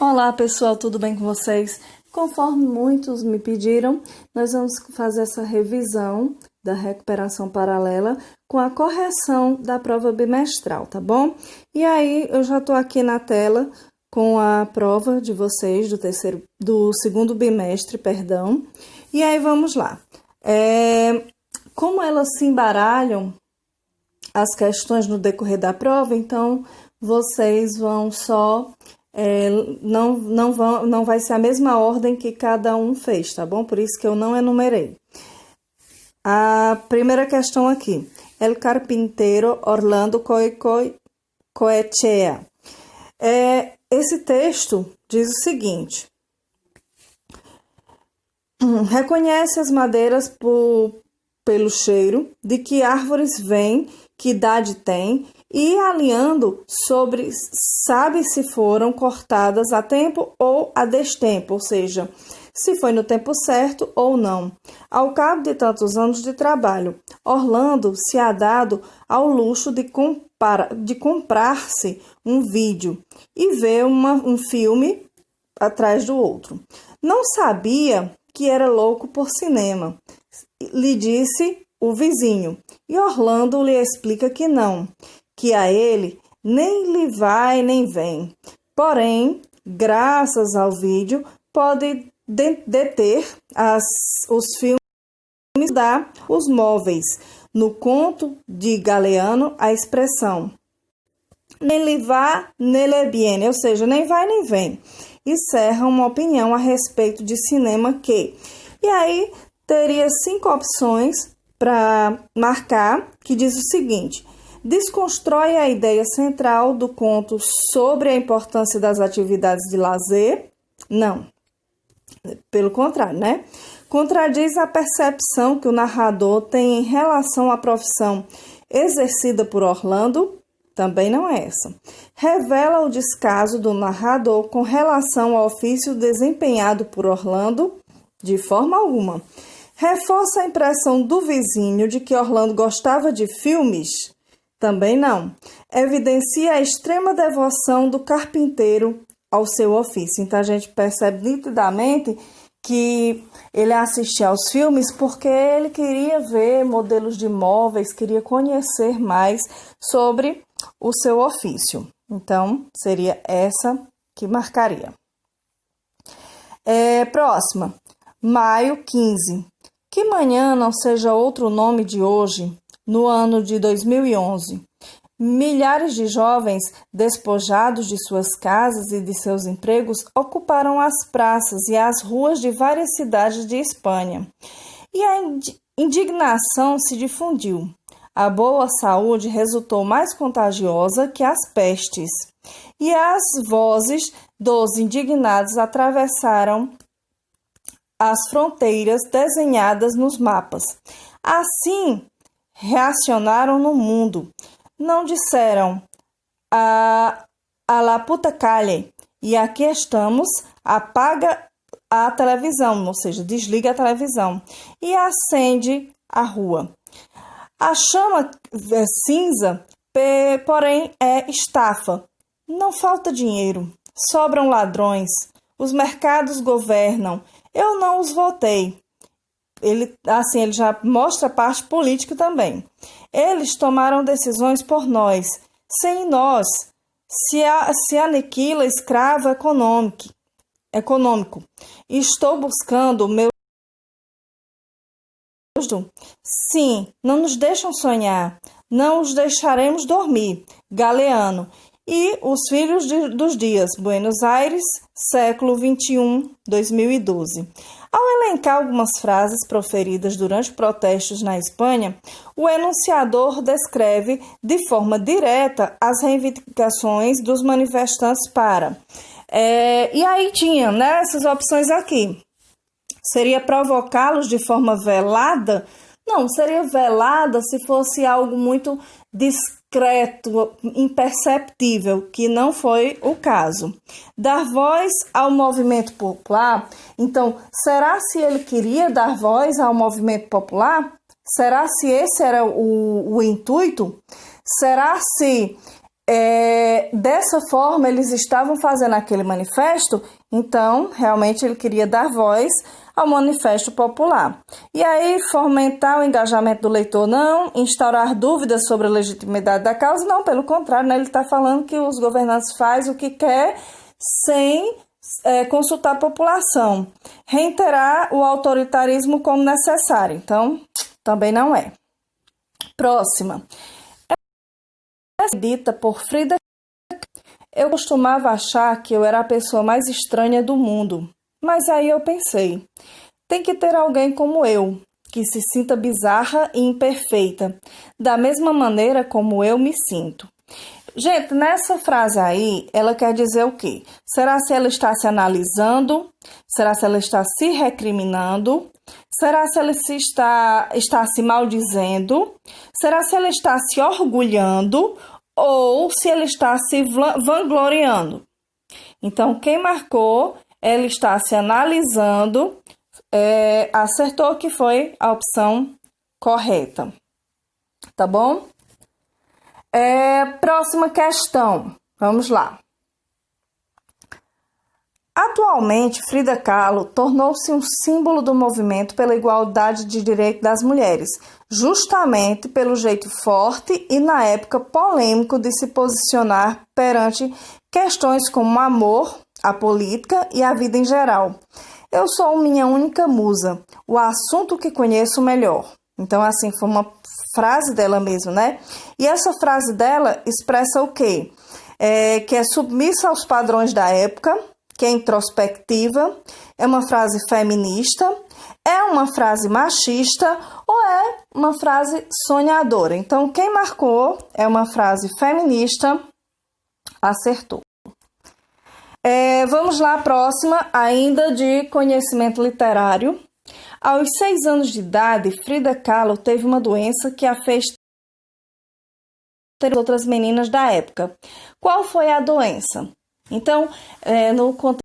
Olá pessoal, tudo bem com vocês? Conforme muitos me pediram, nós vamos fazer essa revisão da recuperação paralela com a correção da prova bimestral, tá bom? E aí eu já estou aqui na tela com a prova de vocês do segundo bimestre, perdão. E aí vamos lá. Como elas se embaralham as questões no decorrer da prova, então vocês vão só não vai ser a mesma ordem que cada um fez, tá bom? Por isso que eu não enumerei. A primeira questão aqui. El carpintero Orlando Coechea. Esse texto diz o seguinte. Reconhece as madeiras pelo cheiro, de que árvores vêm, que idade tem, e alinhando sobre sabe se foram cortadas a tempo ou a destempo, ou seja, se foi no tempo certo ou não. Ao cabo de tantos anos de trabalho, Orlando se há dado ao luxo de comprar-se um vídeo e ver um filme atrás do outro. Não sabia que era louco por cinema, lhe disse o vizinho, e Orlando lhe explica que não, que a ele nem lhe vai nem vem. Porém, graças ao vídeo, pode deter os filmes os móveis. No conto de Galeano, a expressão nem lhe va, nem lhe viene, ou seja, nem vai nem vem. Encerra uma opinião a respeito de cinema que... E aí, teria 5 opções para marcar, que diz o seguinte: desconstrói a ideia central do conto sobre a importância das atividades de lazer. Não, pelo contrário, né? Contradiz a percepção que o narrador tem em relação à profissão exercida por Orlando. Também não é essa. Revela o descaso do narrador com relação ao ofício desempenhado por Orlando. De forma alguma. Reforça a impressão do vizinho de que Orlando gostava de filmes? Também não. Evidencia a extrema devoção do carpinteiro ao seu ofício. Então, a gente percebe nitidamente que ele assistia aos filmes porque ele queria ver modelos de móveis, queria conhecer mais sobre o seu ofício. Então, seria essa que marcaria. Próxima. Maio 15. Que manhã não seja outro nome de hoje, no ano de 2011. Milhares de jovens, despojados de suas casas e de seus empregos, ocuparam as praças e as ruas de várias cidades de Espanha. E a indignação se difundiu. A boa saúde resultou mais contagiosa que as pestes. E as vozes dos indignados atravessaram as fronteiras desenhadas nos mapas. Assim, reacionaram no mundo. Não disseram a la puta calle, e aqui estamos, apaga a televisão, ou seja, desliga a televisão e acende a rua. A chama cinza, porém, é estafa. Não falta dinheiro, sobram ladrões, os mercados governam. Eu não os votei. Ele já mostra a parte política também. Eles tomaram decisões por nós. Sem nós, se aniquila escravo econômico. Estou buscando o meu... Sim, não nos deixam sonhar. Não os deixaremos dormir. Galeano. E Os Filhos dos Dias, Buenos Aires, século XXI, 2012. Ao elencar algumas frases proferidas durante protestos na Espanha, o enunciador descreve de forma direta as reivindicações dos manifestantes para... E aí tinha, né, essas opções aqui. Seria provocá-los de forma velada? Não, seria velada se fosse algo muito discreto, imperceptível, que não foi o caso. Dar voz ao movimento popular. Então, será se ele queria dar voz ao movimento popular? Será se esse era o intuito? Será se Dessa forma, eles estavam fazendo aquele manifesto, então, realmente, ele queria dar voz ao manifesto popular. E aí, fomentar o engajamento do leitor, não instaurar dúvidas sobre a legitimidade da causa, não, pelo contrário, né, ele está falando que os governantes fazem o que quer sem consultar a população. Reiterar o autoritarismo como necessário, então, também não é. Próxima. Dita por Frida. Eu costumava achar que eu era a pessoa mais estranha do mundo, mas aí eu pensei, tem que ter alguém como eu, que se sinta bizarra e imperfeita, da mesma maneira como eu me sinto. Gente, nessa frase aí, ela quer dizer o quê? Será se ela está se analisando? Será se ela está se recriminando? Será se ela está se maldizendo? Será se ela está se orgulhando? Ou se ela está se vangloriando? Então, quem marcou, ela está se analisando, acertou que foi a opção correta. Tá bom? Próxima questão. Vamos lá. Atualmente, Frida Kahlo tornou-se um símbolo do movimento pela igualdade de direitos das mulheres, justamente pelo jeito forte e, na época, polêmico de se posicionar perante questões como o amor, a política e a vida em geral. Eu sou minha única musa, o assunto que conheço melhor. Então, assim, foi uma frase dela mesmo, né? E essa frase dela expressa o quê? Que é submissa aos padrões da época, que é introspectiva, é uma frase feminista, é uma frase machista ou é uma frase sonhadora. Então, quem marcou é uma frase feminista, acertou. Vamos lá, próxima, ainda de conhecimento literário. Aos 6 anos de idade, Frida Kahlo teve uma doença que a fez ter outras meninas da época. Qual foi a doença? Então, no contexto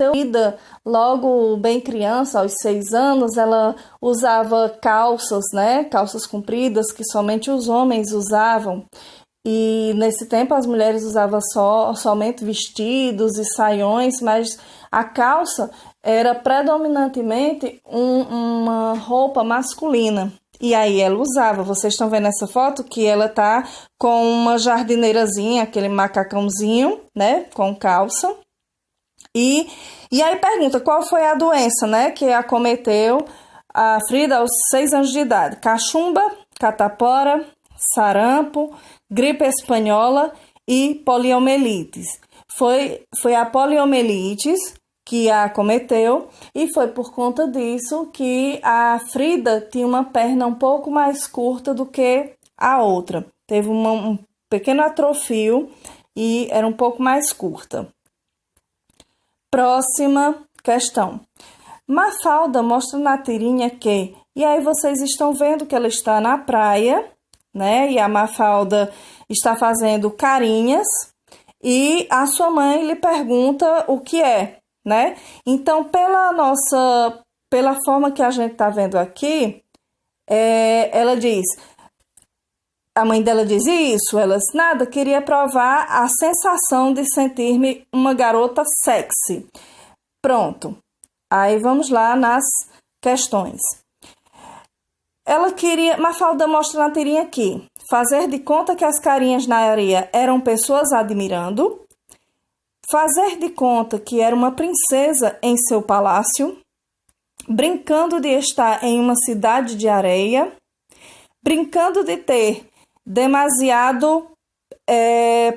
da vida, logo bem criança, aos 6 anos, ela usava calças, né? Calças compridas que somente os homens usavam. E nesse tempo as mulheres usavam somente vestidos e saiões, mas a calça era predominantemente uma roupa masculina. E aí ela usava, vocês estão vendo essa foto que ela tá com uma jardineirazinha, aquele macacãozinho, né, com calça. E aí pergunta, qual foi a doença, né, que acometeu a Frida aos 6 anos de idade? Cachumba, catapora, sarampo, gripe espanhola e poliomielite. Foi a poliomielite que a acometeu e foi por conta disso que a Frida tinha uma perna um pouco mais curta do que a outra. Teve um pequeno atrofio e era um pouco mais curta. Próxima questão. Mafalda mostra na tirinha que... E aí vocês estão vendo que ela está na praia, né? E a Mafalda está fazendo carinhas e a sua mãe lhe pergunta o que é, né? Então, pela forma que a gente está vendo aqui, ela diz, a mãe dela diz isso, ela diz, nada, queria provar a sensação de sentir-me uma garota sexy. Pronto, aí vamos lá nas questões. Ela queria, Mafalda mostra na tirinha aqui, fazer de conta que as carinhas na areia eram pessoas admirando, fazer de conta que era uma princesa em seu palácio, brincando de estar em uma cidade de areia, brincando de ter demasiado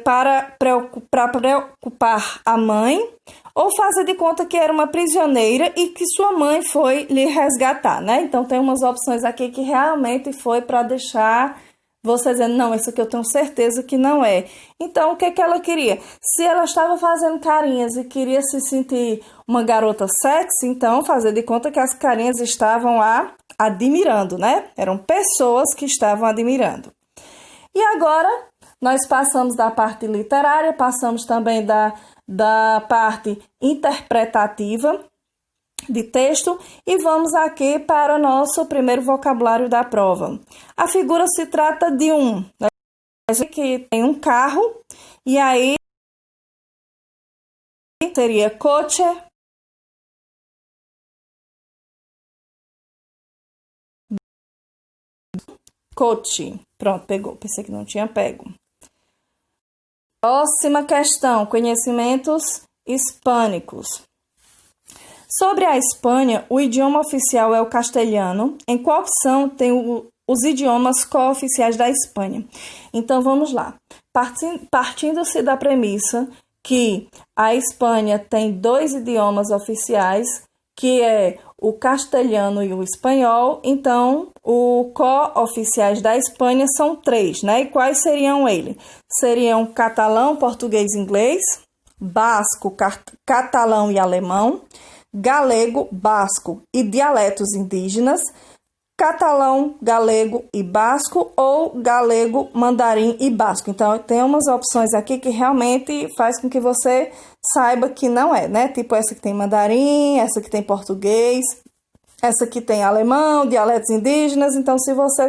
para preocupar a mãe, ou fazer de conta que era uma prisioneira e que sua mãe foi lhe resgatar, né? Então, tem umas opções aqui que realmente foi para deixar você dizendo, não, isso aqui eu tenho certeza que não é. Então, o que ela queria? Se ela estava fazendo carinhas e queria se sentir uma garota sexy, então, fazer de conta que as carinhas estavam lá admirando, né? Eram pessoas que estavam admirando. E agora, nós passamos da parte literária, passamos também da parte interpretativa de texto e vamos aqui para o nosso primeiro vocabulário da prova. A figura se trata de que tem um carro, e aí seria coche, coche. Pronto, pegou. Pensei que não tinha pego. Próxima questão, conhecimentos hispânicos. Sobre a Espanha, o idioma oficial é o castelhano. Em qual opção tem os idiomas cooficiais da Espanha? Então, vamos lá. Partindo-se da premissa que a Espanha tem 2 idiomas oficiais, que é o castelhano e o espanhol, então, os co-oficiais da Espanha são 3, né? E quais seriam eles? Seriam catalão, português e inglês, basco, catalão e alemão, galego, basco e dialetos indígenas, catalão, galego e basco ou galego, mandarim e basco. Então, tem umas opções aqui que realmente faz com que você saiba que não é, né? Tipo essa que tem mandarim, essa que tem português, essa que tem alemão, dialetos indígenas. Então, se você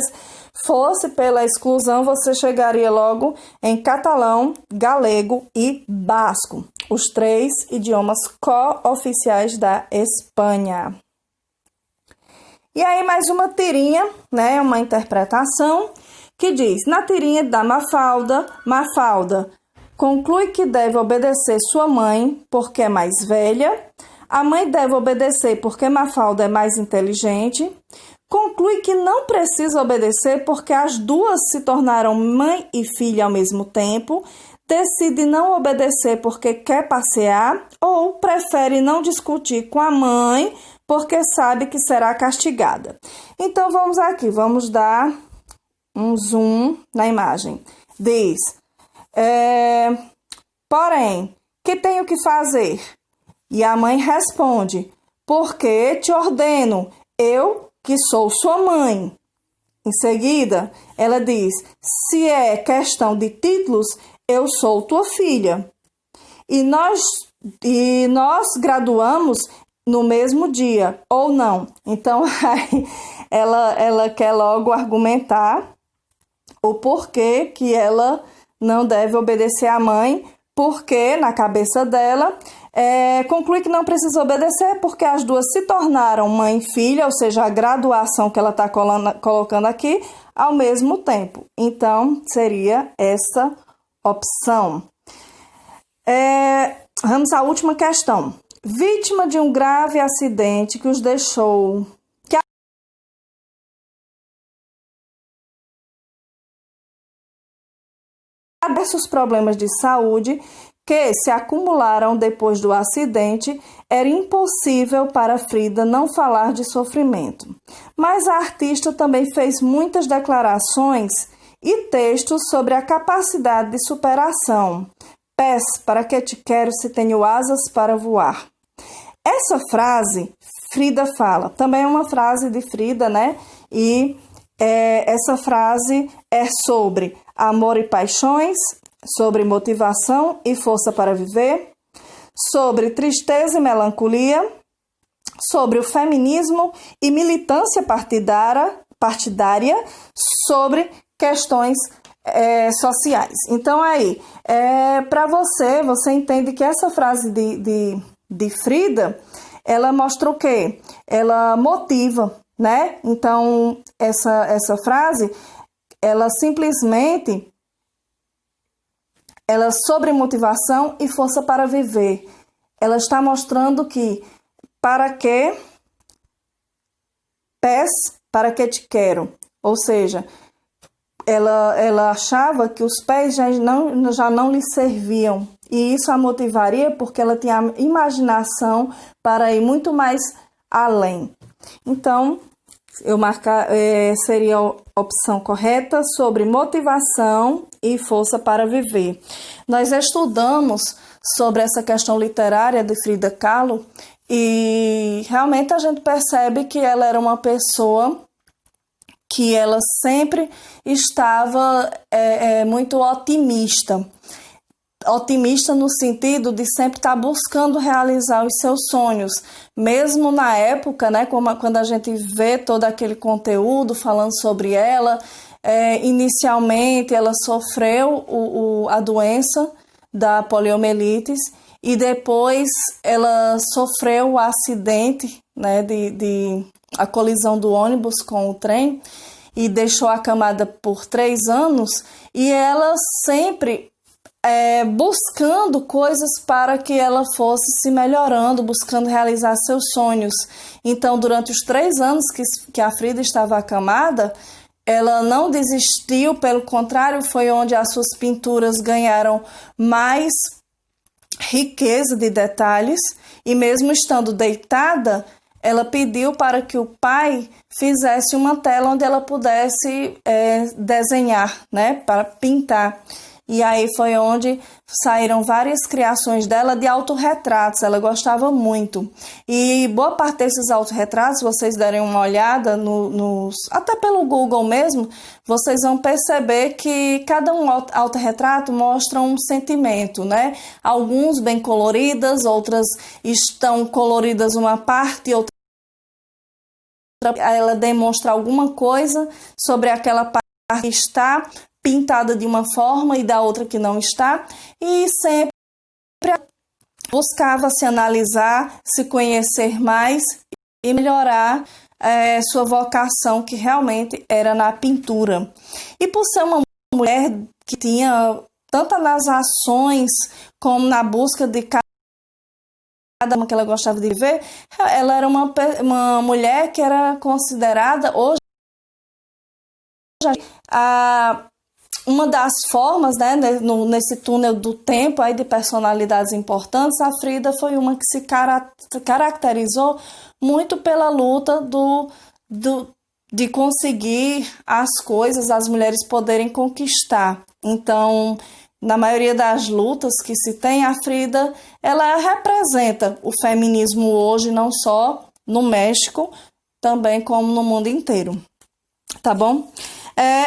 fosse pela exclusão, você chegaria logo em catalão, galego e basco, os 3 idiomas co-oficiais da Espanha. E aí mais uma tirinha, né, uma interpretação, que diz, na tirinha da Mafalda, Mafalda conclui que deve obedecer sua mãe porque é mais velha, a mãe deve obedecer porque Mafalda é mais inteligente, conclui que não precisa obedecer porque as duas se tornaram mãe e filha ao mesmo tempo, decide não obedecer porque quer passear ou prefere não discutir com a mãe porque sabe que será castigada. Então, vamos aqui, vamos dar um zoom na imagem. Diz, porém, que tenho que fazer? E a mãe responde, porque te ordeno, eu que sou sua mãe. Em seguida, ela diz, se é questão de títulos, eu sou tua filha. E nós graduamos no mesmo dia, ou não. Então, aí, ela quer logo argumentar o porquê que ela não deve obedecer à mãe, porque, na cabeça dela, conclui que não precisa obedecer, porque as duas se tornaram mãe e filha, ou seja, a graduação que ela está colocando aqui, ao mesmo tempo. Então, seria essa opção. Vamos à última questão. Vítima de um grave acidente que os deixou... diversos problemas de saúde que se acumularam depois do acidente, era impossível para Frida não falar de sofrimento. Mas a artista também fez muitas declarações e textos sobre a capacidade de superação. Pés, para que te quero se tenho asas para voar? Essa frase, Frida fala, também é uma frase de Frida, né? E essa frase é sobre amor e paixões, sobre motivação e força para viver, sobre tristeza e melancolia, sobre o feminismo e militância partidária, sobre questões sociais. Então, aí, para você entende que essa frase de Frida, ela mostra o quê? Ela motiva, né? Então, essa frase, ela simplesmente, ela sobre motivação e força para viver. Ela está mostrando que, para que pés, para que te quero? Ou seja, ela achava que os pés já não lhe serviam. E isso a motivaria porque ela tinha a imaginação para ir muito mais além. Então, seria a opção correta sobre motivação e força para viver. Nós estudamos sobre essa questão literária de Frida Kahlo e realmente a gente percebe que ela era uma pessoa que ela sempre estava muito otimista. Otimista no sentido de sempre estar buscando realizar os seus sonhos, mesmo na época, né, quando a gente vê todo aquele conteúdo falando sobre ela, inicialmente ela sofreu a doença da poliomielite e depois ela sofreu o acidente, né, a colisão do ônibus com o trem e deixou acamada por 3 anos, e ela sempre buscando coisas para que ela fosse se melhorando, buscando realizar seus sonhos. Então, durante os 3 anos que a Frida estava acamada, ela não desistiu, pelo contrário, foi onde as suas pinturas ganharam mais riqueza de detalhes, e mesmo estando deitada, ela pediu para que o pai fizesse uma tela onde ela pudesse desenhar, né, para pintar. E aí foi onde saíram várias criações dela de autorretratos, ela gostava muito. E boa parte desses autorretratos, se vocês derem uma olhada, até pelo Google mesmo, vocês vão perceber que cada um autorretrato mostra um sentimento, né? Alguns bem coloridas, outras estão coloridas uma parte, outra ela demonstra alguma coisa sobre aquela parte que está pintada de uma forma e da outra que não está, e sempre buscava se analisar, se conhecer mais e melhorar sua vocação, que realmente era na pintura. E por ser uma mulher que tinha tanto nas ações como na busca de cada uma que ela gostava de ver, ela era uma mulher que era considerada hoje uma das formas, né, nesse túnel do tempo aí de personalidades importantes. A Frida foi uma que se caracterizou muito pela luta de conseguir as coisas, as mulheres poderem conquistar. Então, na maioria das lutas que se tem, a Frida, ela representa o feminismo hoje, não só no México, também como no mundo inteiro. Tá bom?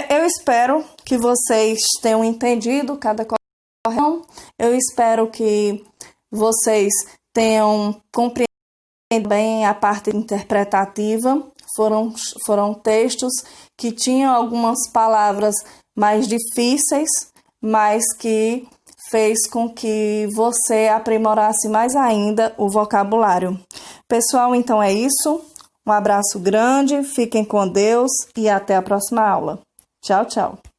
Eu espero que vocês tenham entendido cada correção. Eu espero que vocês tenham compreendido bem a parte interpretativa. Foram textos que tinham algumas palavras mais difíceis, mas que fez com que você aprimorasse mais ainda o vocabulário. Pessoal, então é isso. Um abraço grande, fiquem com Deus e até a próxima aula. Tchau, tchau.